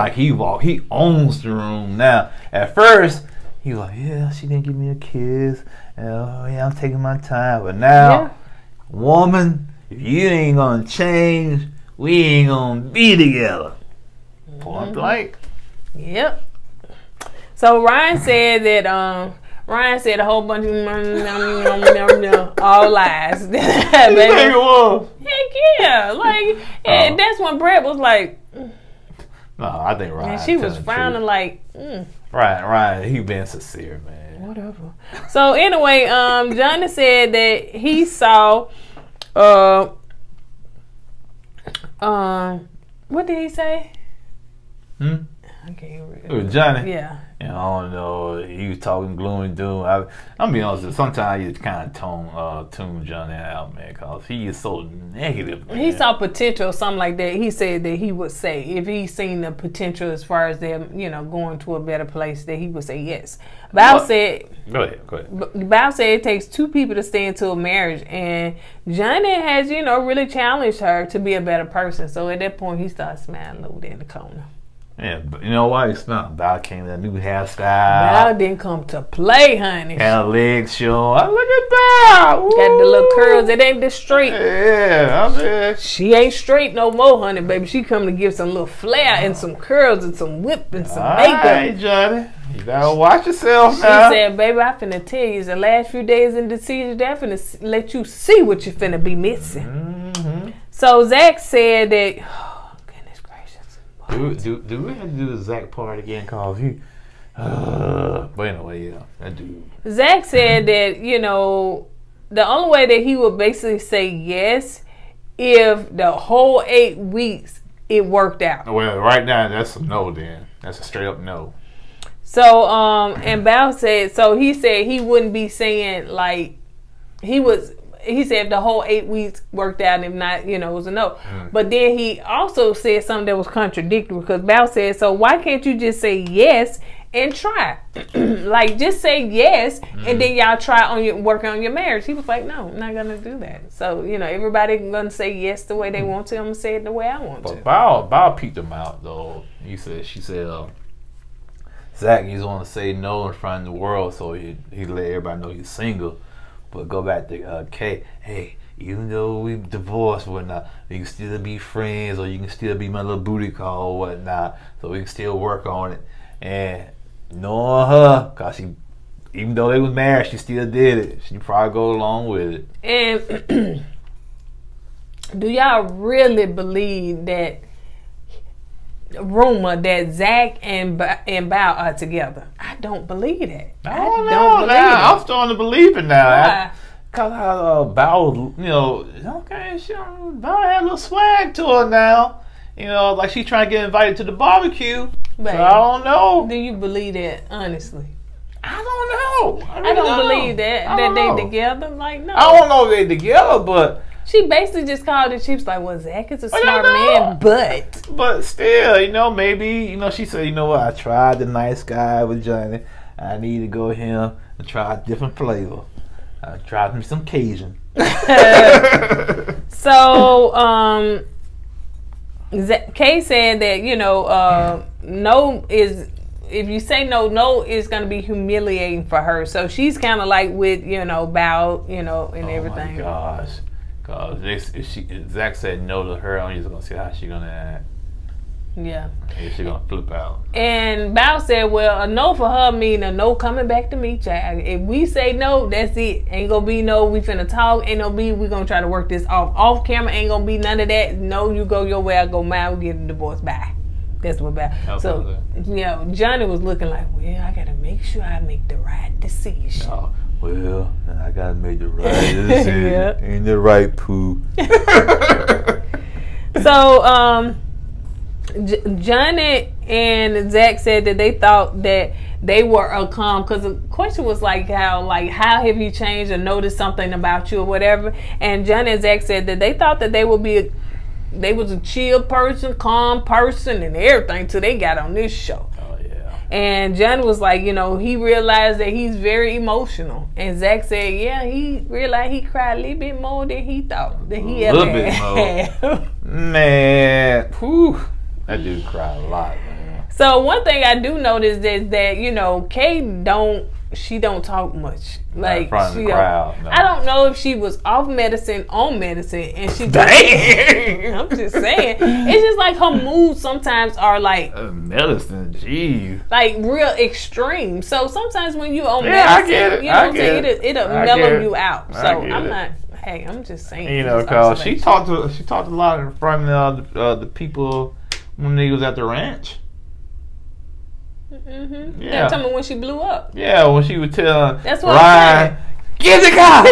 owns the room now. At first, he was like, yeah, she didn't give me a kiss. Oh, yeah, I'm taking my time. But now, woman, if you ain't gonna change, we ain't gonna be together. Point blank. Yep. So Ryan said that Ryan said a whole bunch of all lies. Baby. Heck yeah. Like, and that's when Brett was like, no, I think Ryan. And she was frowning like, Ryan, he been sincere, man. Whatever. So anyway, Johnny said that he saw what did he say? I can't remember. Johnny? Yeah. I don't know. He was talking gloom and doom. I'm be honest. Sometimes you kind of tune Johnny out, man, because he is so negative. Man. He saw potential, something like that. He said that he would say if he seen the potential as far as them, you know, going to a better place, that he would say yes. Bow said. Go ahead. Bow said it takes two people to stay into a marriage, and Johnny has, you know, really challenged her to be a better person. So at that point, he started smiling over there in the corner. Yeah, but you know why? Bow came with a new hairstyle. Bow didn't come to play, honey. Had her legs showing. Look at Bow. Got the little curls. It ain't the straight. Yeah, I'm there. She ain't straight no more, honey, baby. She come to give some little flair and some curls and some whip and some makeup. Hey, Johnny. You gotta watch yourself she now. She said, baby, I finna tell you, the last few days in the season, I finna let you see what you finna be missing. Mm-hmm. So Zach said that... Do we have to do the Zach part again? Cause you, but anyway, yeah, I do. Zach said that, you know, the only way that he would basically say yes if the whole 8 weeks it worked out. Well, right now that's a no. Then that's a straight up no. So and Bow said, so he said he wouldn't be saying like he was. he said if the whole 8 weeks worked out, and if not, you know, it was a no. But then he also said something that was contradictory, because Bow said, so why can't you just say yes and try? Like, just say yes, and then y'all try on working on your marriage. He was like, no, I'm not gonna do that. So, you know, everybody gonna say yes the way they want to. I'm gonna say it the way I want to. Bow peeped him out though. She said, Zach, he's want to say no in front of the world, so he let everybody know he's single. But go back to Kay. Hey, even though we divorced or whatnot, we can still be friends, or you can still be my little booty call or whatnot. So we can still work on it. And knowing her, cause even though they was married, she still did it. She probably go along with it. And do y'all really believe that rumor that Zach and Bow are together? I don't believe that. I don't believe it. I'm starting to believe it now. Why? Cause how Bow, you know, okay, Bow had a little swag to her now. You know, like she's trying to get invited to the barbecue. Babe, so I don't know. Do you believe that, honestly? I don't know. I don't believe that they together. Like, no. I don't know if they together, but she basically just called it. She was like, well, Zach is a smart man, but still, you know, maybe, you know, she said, you know what, I tried the nice guy with Johnny. I need to go here and try a different flavor. I tried me some Cajun. So, Kay said that, you know, no is, if you say no is going to be humiliating for her. So she's kind of like with, you know, Bow, you know, and everything. Oh my gosh. Cause if Zach said no to her, I'm just gonna see how she gonna act. Yeah. Is she gonna flip out? And Bow said, well, a no for her mean a no coming back to me, child. If we say no, that's it. Ain't gonna be no, we finna talk. Ain't no be, we gonna try to work this off camera. Ain't gonna be none of that. No, you go your way, I go mine. We get a divorce. Bye. That's what Bow. So, you know, Johnny was looking like, well, I gotta make sure I make the right decision. Oh. Well, I gotta make the right decision. Yeah. Ain't the right poo. So, Johnny and Zach said that they thought that they were a calm, because the question was like how have you changed or noticed something about you or whatever. And Johnny and Zach said that they thought that they was a chill person, calm person, and everything till they got on this show. And Johnny was like, you know, he realized that he's very emotional. And Zach said, yeah, he realized he cried a little bit more than he thought that he ever had. Man, whew, that dude cried a lot, man. So one thing I do notice is that, you know, Kay don't talk much. Like, in front of the crowd. No. I don't know if she was off medicine, on medicine, and she. Dang! I'm just saying, it's just like her moods sometimes are like medicine. Jeez. Like real extreme. So sometimes when you on medicine, I get it. You know what I'm saying? It'll mellow you out. So I'm not. Hey, I'm just saying. You know, cause she talked a lot in front of the people when they was at the ranch. Mm-hmm. Yeah, tell me when she blew up. Yeah, when she was telling that's what Ryan, get the guy.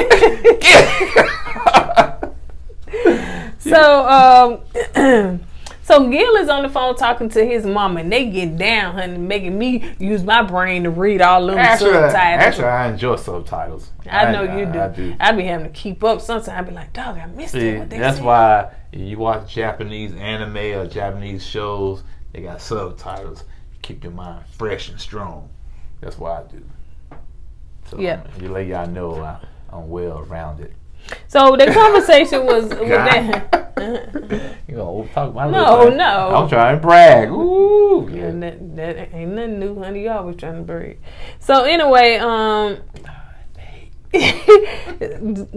So Gil is on the phone talking to his mama, and they get down, honey, making me use my brain to read all them subtitles. Actually, I enjoy subtitles. I know you do. I do. I be having to keep up. Sometimes I be like, dog, I missed it. What they that's said. Why you watch Japanese anime or Japanese shows, they got subtitles. Keep your mind fresh and strong. That's why I do. So you let y'all know I'm well rounded. So the conversation was with that. You know, talk about no. I'm trying to brag. Ooh, yeah. That ain't nothing new, honey. You always trying to brag. So anyway,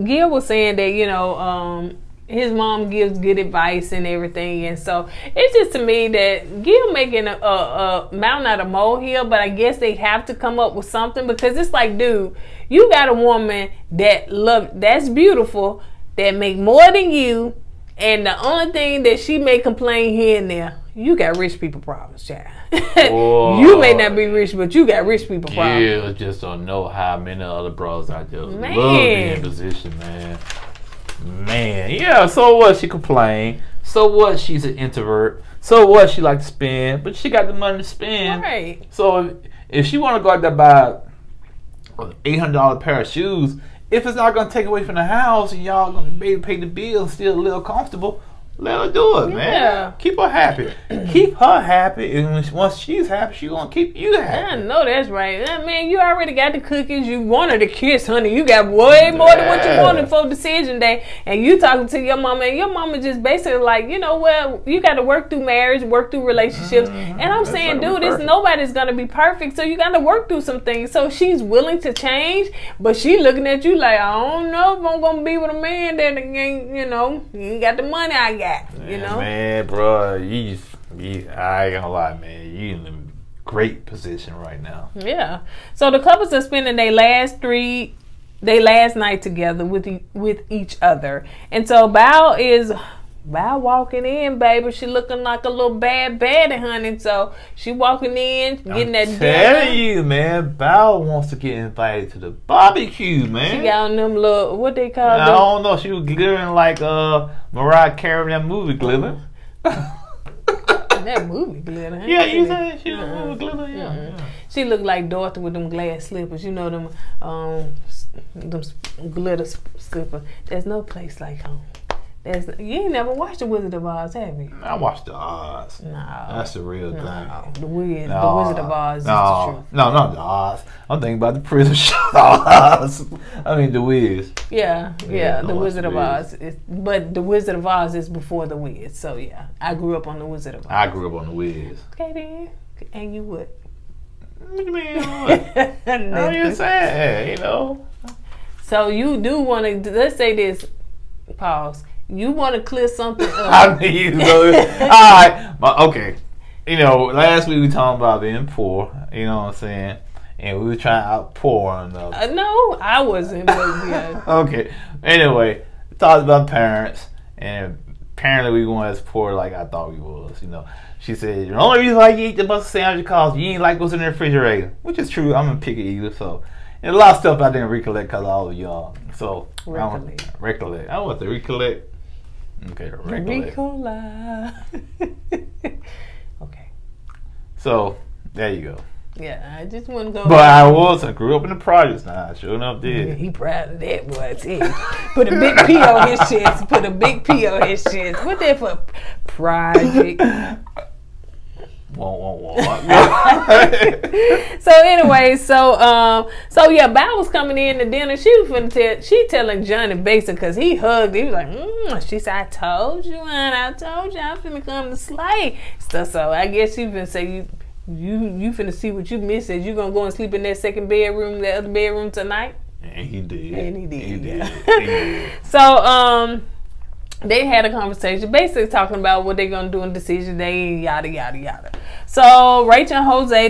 Gil was saying that, you know, his mom gives good advice and everything, and so it's just to me that Gil making a mountain out of molehill, but I guess they have to come up with something, because it's like, dude, you got a woman that's beautiful, that make more than you, and the only thing that she may complain here and there, you got rich people problems, child. You may not be rich, but you got rich people problems. Yeah, just don't know how many other brothers out there love being in position, man. Man, yeah, so what? She complained. So what? She's an introvert. So what? She like to spend, but she got the money to spend. Right. So if she want to go out there buy $800 pair of shoes if it's not gonna take away from the house and y'all gonna be able to pay the bills and still live comfortable, let her do it, man. Keep her happy. Keep her happy, and once she's happy, she's gonna keep you happy. I know that's right. Man, you already got the cookies. You wanted a kiss, honey. You got way more than what you wanted for decision day. And you talking to your mama, and your mama just basically like, you know what? You got to work through marriage, work through relationships. And I'm saying, dude, nobody's gonna be perfect, so you got to work through some things. So she's willing to change, but she looking at you like, I don't know if I'm gonna be with a man that ain't, you know, you ain't got the money I got. You know, man, bro, I ain't gonna lie, man, you in a great position right now. Yeah. So the couples are spending their last night together with each other, and so Bow walking in, baby. She looking like a little bad baddie, honey. So she walking in, getting that dinner. I'm telling you, man, Bow wants to get invited to the barbecue, man. She got on them little, what they call them? I don't know. She was glittering like Mariah Carey in that movie Glitter. That movie Glitter, huh? Yeah, you said she was movie Glitter, yeah. She looked like Dorothy with them glass slippers. You know them glitter slippers. There's no place like home. You ain't never watched The Wizard of Oz, have you? I watched the Oz. No. That's the real thing. The Wizard of Oz is the truth. No, not the Oz. I'm thinking about the prison show. Oz. I mean, the Wiz. Yeah, The Wizard of Oz. But The Wizard of Oz is before the Wiz. So, yeah, I grew up on The Wizard of Oz. I grew up on the Wiz. Okay, then. And you would. What you mean? What? I'm just saying, you know. So, you do want to, let's say this, pause. You want to clear something up. I knew you know. All right. Okay. You know, last week we talking about being poor. You know what I'm saying? And we were trying to outpour one another. No, I wasn't. But yeah. Okay. Anyway, we talked about parents. And apparently we weren't as poor like I thought we was. You know, she said, the only reason why you eat the busted sandwich because you ain't like what's in the refrigerator. Which is true. I'm a picky eater. So, and a lot of stuff I didn't recollect because I was young. So, recollect. I want to recollect. Okay, recollect. Okay. So, there you go. Yeah, I just want to go. But I grew up in the projects now. Sure enough did. Yeah, he proud of that, boy. I tell you. Put a big P on his chest. Put a big P on his chest. What that for? Project. Won't. So anyway, so yeah, Bow was coming in to dinner. She was finna telling Johnny basically because he hugged. He was like, she said, I told you, and I told you I'm finna come to slay stuff. So I guess she finna say you finna see what you missed. Is you gonna go and sleep in that second bedroom, that other bedroom tonight? And he did. He did. So they had a conversation basically talking about what they're going to do in decision day, yada, yada, yada. So Rachel and Jose,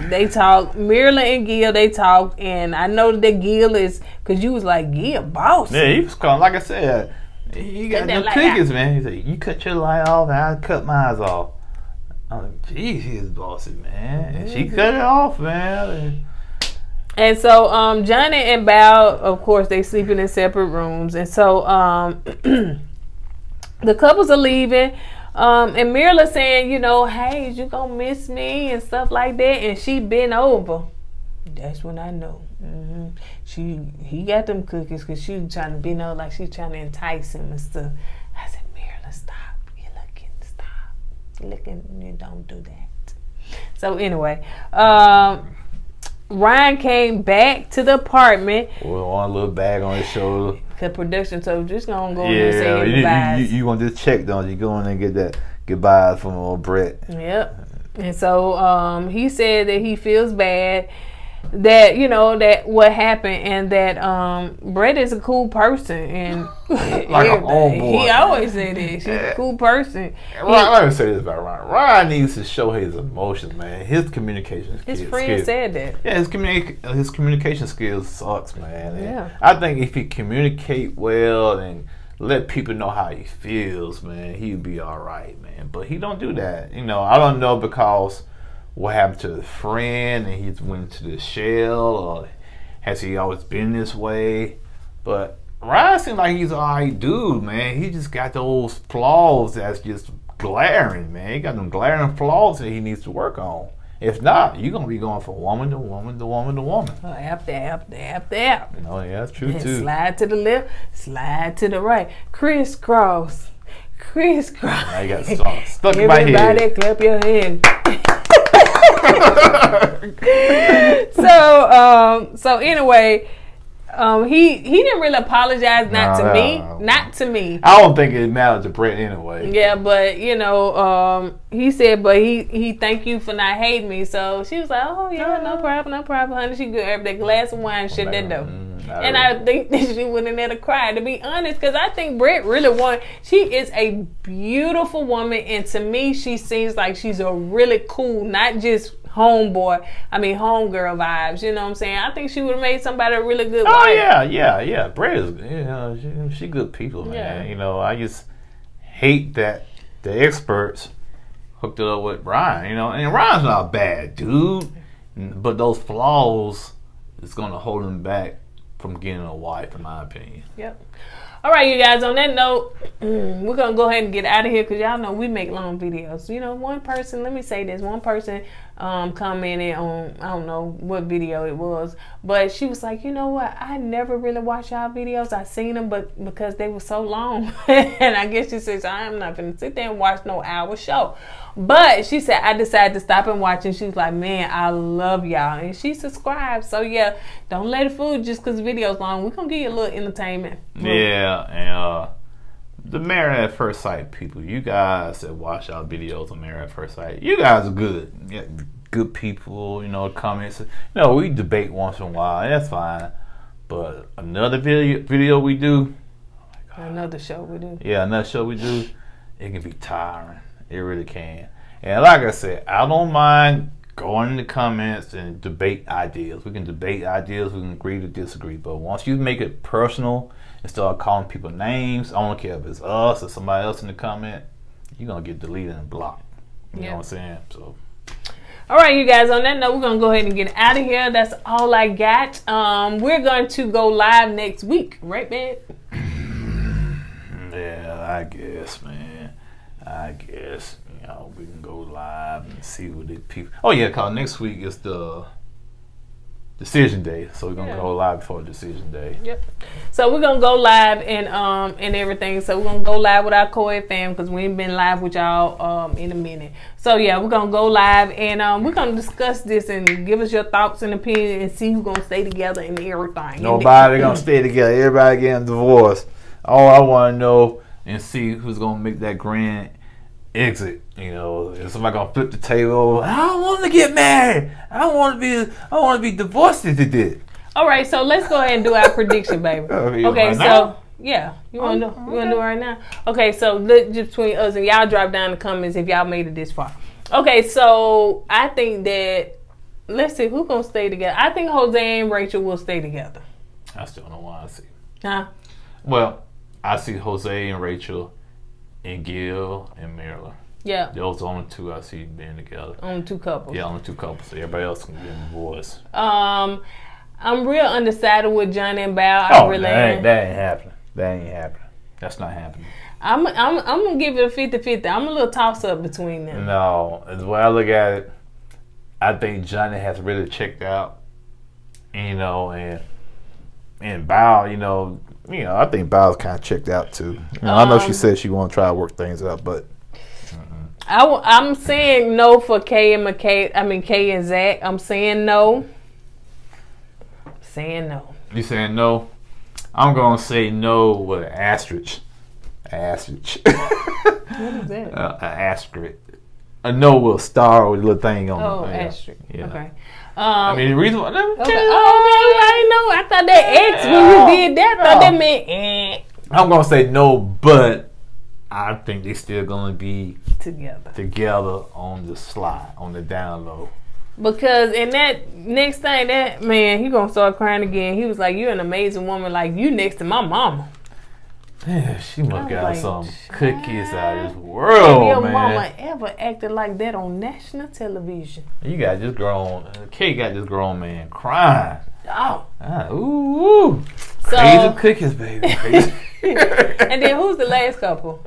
they talked. Mirla and Gil, they talked. And I know that Gil is, because you was like, Gil, boss. Yeah, he was calling, like I said, he got them cookies, man. He said, you cut your light off and I cut mine off. I'm like, geez, he's bossy, man. And she cut it off, man. And so Johnny and Bow, of course, they sleeping in separate rooms. And so the couples are leaving. And Mirla saying, you know, hey, you gonna miss me and stuff like that. And she been over. That's when I know. He got them cookies because she was trying to be like she's trying to entice him and stuff. I said, Mirla, stop. You're looking. Stop. You're looking. You don't do that. So anyway, Ryan came back to the apartment. With one little bag on his shoulder. The production, so just gonna go in and say goodbyes. You want this check, don't you? Go in and get that goodbyes from old Brett. Yep. And so he said that he feels bad that, you know, that what happened and that Brett is a cool person and like an old boy. He always say that. She's a cool person. Let me say this about Ryan. Ryan needs to show his emotions, man. His communication skills. His friend said that. Yeah, his communication skills sucks, man. And yeah. I think if he communicate well and let people know how he feels, man, he'd be all right, man. But he don't do that. You know, I don't know because what happened to his friend and he went to the shell, or has he always been this way? But Ryan seems like he's an alright dude, man. He just got those flaws that's just glaring, man. He got them glaring flaws that he needs to work on. If not, you're gonna be going from woman to woman to woman to woman. App. Oh yeah, that's true And too. slide to the left, slide to the right, crisscross. I got stuck in my head. Everybody clap your hands. So anyway, he didn't really apologize. Not to me. I don't think it mattered to Brett anyway. Yeah, but you know, he said, but he thanked you for not hating me. So she was like, oh yeah, no problem, honey. She grabbed that glass of wine, shut that door. And I think that she went in there to cry, to be honest, because I think Brett really she is a beautiful woman, and to me, she seems like she's a really cool, not just homegirl vibes, you know what I'm saying? I think she would have made somebody a really good wife. Oh yeah. Brett is, she good people, man. Yeah. You know, I just hate that the experts hooked it up with Ryan, you know, and Ryan's not a bad dude, but those flaws is gonna hold him back from getting a wife, in my opinion. Yep. All right, you guys, on that note, we're going to go ahead and get out of here because y'all know we make long videos. You know, one person commented on, I don't know what video it was, but she was like, you know what, I never really watched y'all videos. I seen them, but because they were so long. And I guess she says, I'm not going to sit there and watch no hour show. But she said, I decided to stop and watch, and she was like, man, I love y'all. And she subscribed. So yeah, don't let it fool just because the video's long. We're going to give you a little entertainment. Yeah, and the Married at First Sight people, you guys that watch our videos on Married at First Sight, you guys are good. Yeah, good people, you know, comments. You know, we debate once in a while. That's fine. But another video we do, oh my God. Another show we do. Yeah, another show we do, it can be tiring. It really can. And like I said, I don't mind going in the comments and debate ideas. We can debate ideas, we can agree to disagree. But once you make it personal and start calling people names, I don't care if it's us or somebody else in the comment, you're going to get deleted and blocked. You know what I'm saying? So. All right, you guys, on that note, we're going to go ahead and get out of here. That's all I got. We're going to go live next week. Right, man? Yeah, I guess, man. I guess, you know, we can go live and see what the people. Oh yeah, cause next week is the decision day, so we're gonna go live before decision day. Yep. So we're gonna go live and everything. So we're gonna go live with our KOED fam because we ain't been live with y'all in a minute. So yeah, we're gonna go live and we're gonna discuss this and give us your thoughts and opinions and see who's gonna stay together and everything. Nobody gonna stay together. Everybody getting divorced. All I want to know and see who's gonna make that grand exit. You know, if somebody gonna flip the table, I don't want to get married. I want to be divorced if it did. All right, so let's go ahead and do our prediction, baby. Okay, so yeah, you want to do it right now? Okay, so just between us and y'all, drop down in the comments if y'all made it this far. Okay, so I think that let's see who's gonna stay together. I think Jose and Rachel will stay together. I still don't know why I see. Huh? Well, I see Jose and Rachel and Gil and Marilyn. Yeah. Those are the only two I see being together. Only two couples. Yeah, only two couples. So everybody else can be divorced. I'm real undecided with Johnny and Bao. That ain't happening. That ain't happening. That's not happening. I'm gonna give it a 50-50. I'm a little toss up between them. No, as the way I look at it, I think Johnny has really checked out. You know, and Bao, you know, I think Bao's kind of checked out too. You know, I know she said she want to try to work things out, but I'm saying no for Kay and Zach. I'm saying no. Saying no. You saying no? I'm gonna say no with an asterisk. Asterisk. What is that? An asterisk. A no with a star with a little thing on it. Oh, asterisk. Yeah. Okay. I mean, the reason why. Okay. Oh, I didn't know. I thought that X when you did that. I thought that meant. I'm gonna say no, but I think they still gonna be together on the slide, on the down low. Because in that next thing, that man, he gonna start crying again. He was like, "You're an amazing woman. Like you next to my mama." Yeah, she must got like, some cookies out of this world, your man. mama ever acted like that on national television? You got this grown, Kate got this grown man crying. Oh. Ooh. So, crazy cookies, baby. Crazy. And then who's the last couple?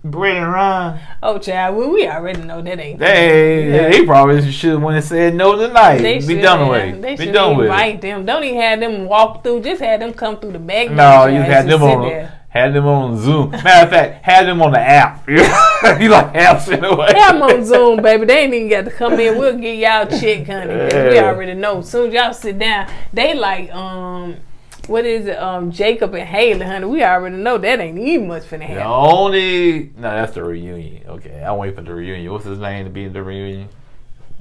Brett and Ryan. Oh, child, well, we already know that ain't. They probably should when they said no tonight. Be done with. They Be should done with. invite them. Don't even have them walk through. Just have them come through the back. No, you had them on Zoom. Matter of fact, had them on the app. You like apps anyway. Have them on Zoom, baby. They ain't even got to come in. We'll get y'all check, honey. We already know. As soon as y'all sit down, they like what is it? Jacob and Haley, honey. We already know that ain't even much finna happen. That's the reunion. Okay, I wait for the reunion. What's his name to be in the reunion?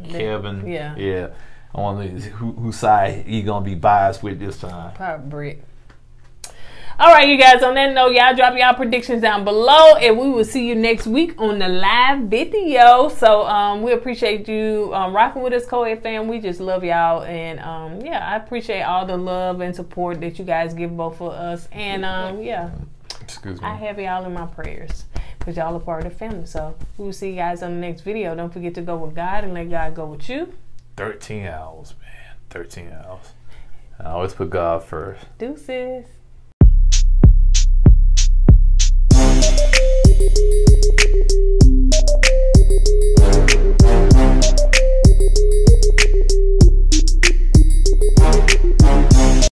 Kevin. Yeah. I wonder whose side he gonna be biased with this time. Probably Brett. All right, you guys. On that note, y'all drop y'all predictions down below, and we will see you next week on the live video. So we appreciate you rocking with us, KOED fam. We just love y'all, and yeah, I appreciate all the love and support that you guys give both of us. And yeah, excuse me, I have y'all in my prayers because y'all are part of the family. So we will see you guys on the next video. Don't forget to go with God and let God go with you. 13 hours, man. 13 hours. I always put God first. Deuces.